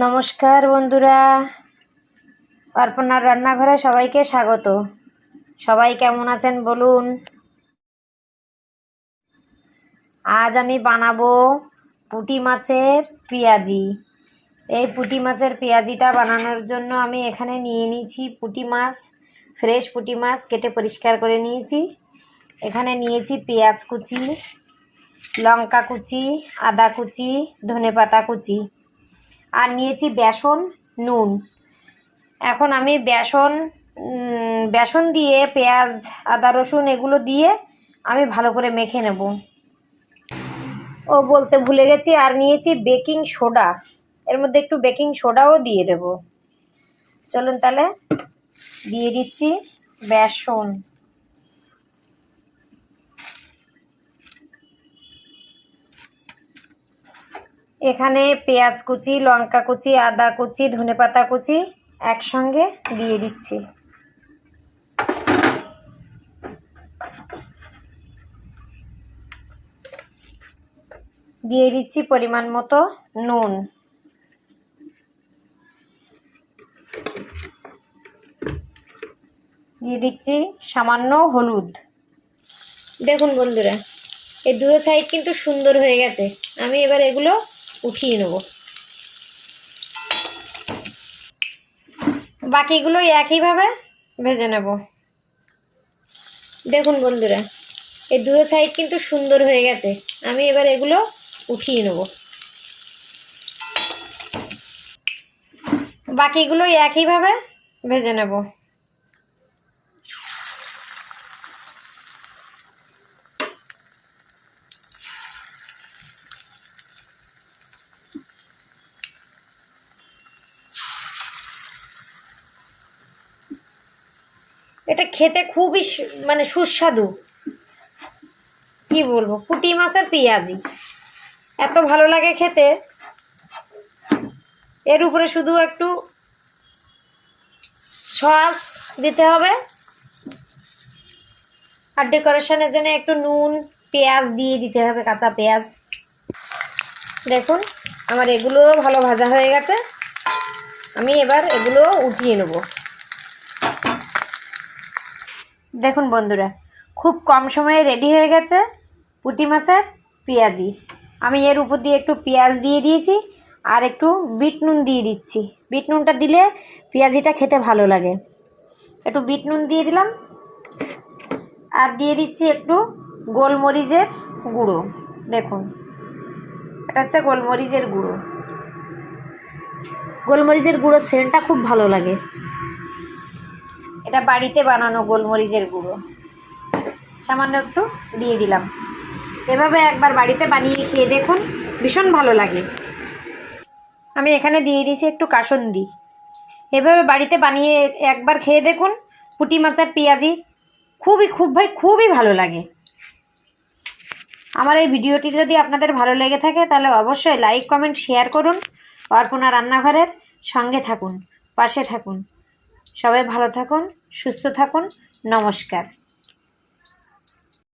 নমস্কার বন্ধুরা, অর্পণার রান্নাঘরে সবাইকে স্বাগত। সবাই কেমন আছেন বলুন। আজ আমি বানাবো পুঁটি মাছের পেঁয়াজি। এই পুঁটি মাছের পেঁয়াজিটা বানানোর জন্য আমি এখানে নিয়ে নিয়েছি পুঁটি মাছ, ফ্রেশ পুঁটি মাছ কেটে পরিষ্কার করে নিয়েছি। এখানে নিয়েছি পেঁয়াজ কুচি, লঙ্কা কুচি, আদা কুচি, ধনেপাতা কুচি, আর নিয়েছি বেসন, নুন। এখন আমি বেসন দিয়ে পেঁয়াজ, আদা, রসুন এগুলো দিয়ে আমি ভালো করে মেখে নেব। বলতে ভুলে গেছি, আর নিয়েছি বেকিং সোডা, এর মধ্যে একটু বেকিং সোডাও দিয়ে দেব। চলুন তাহলে দিয়ে দিচ্ছি বেসন। এখানে পেঁয়াজ কুচি, লঙ্কা কুচি, আদা কুচি, ধনেপাতা কুচি একসঙ্গে দিয়ে দিচ্ছি। দিয়ে দিচ্ছি পরিমাণ মতো নুন। দিয়ে দিচ্ছি সামান্য হলুদ। দেখুন বন্ধুরা, এই দুটো সাইড কিন্তু সুন্দর হয়ে গেছে। আমি এবার এগুলো উঠিয়ে নেব। বাকিগুলো একইভাবে ভেজে নেব। দেখুন বন্ধুরা, এই দুটো সাইড কিন্তু সুন্দর হয়ে গেছে। আমি এবার এগুলো উঠিয়ে নেব। বাকিগুলো একইভাবে ভেজে নেব। এটা খেতে খুবই সুস্বাদু। কি বলবো, পুঁটি মাছের পেঁয়াজি এত ভালো লাগে খেতে। এর উপরে শুধু একটু সস দিতে হবে, আর ডেকোরেশনের জন্য একটু নুন, পেঁয়াজ দিয়ে দিতে হবে, কাঁচা পেঁয়াজ। দেখুন আমার এগুলো ভালো ভাজা হয়ে গেছে। আমি এবার এগুলো উঠিয়ে নেব। দেখুন বন্ধুরা, খুব কম সময়ে রেডি হয়ে গেছে পুঁটি মাছের পেঁয়াজি। আমি এর উপর দিয়ে একটু পেঁয়াজ দিয়ে দিয়েছি, আর একটু বিট নুন দিয়ে দিচ্ছি। বিট নুনটা দিলে পেঁয়াজিটা খেতে ভালো লাগে। একটু বিট নুন দিয়ে দিলাম, আর দিয়ে দিচ্ছি একটু গোলমরিচের গুঁড়ো। দেখুন, এটা হচ্ছে গোলমরিচের গুঁড়ো। গোলমরিচের গুঁড়ো সেন্টটা খুব ভালো লাগে। এটা বাড়িতে বানানো গোলমরিচের গুঁড়ো, সামান্য একটু দিয়ে দিলাম। এভাবে একবার বাড়িতে বানিয়ে খেয়ে দেখুন, ভীষণ ভালো লাগে। আমি এখানে দিয়ে দিয়েছি একটু কাসুন্দি। এভাবে বাড়িতে বানিয়ে একবার খেয়ে দেখুন, পুঁটি মাছের পেঁয়াজি খুবই ভালো লাগে। আমার এই ভিডিওটি যদি আপনাদের ভালো লেগে থাকে তাহলে অবশ্যই লাইক, কমেন্ট, শেয়ার করুন। অর্পণা রান্নাঘরের সঙ্গে থাকুন, পাশে থাকুন। সবাই ভালো থাকুন, সুস্থ থাকুন। নমস্কার।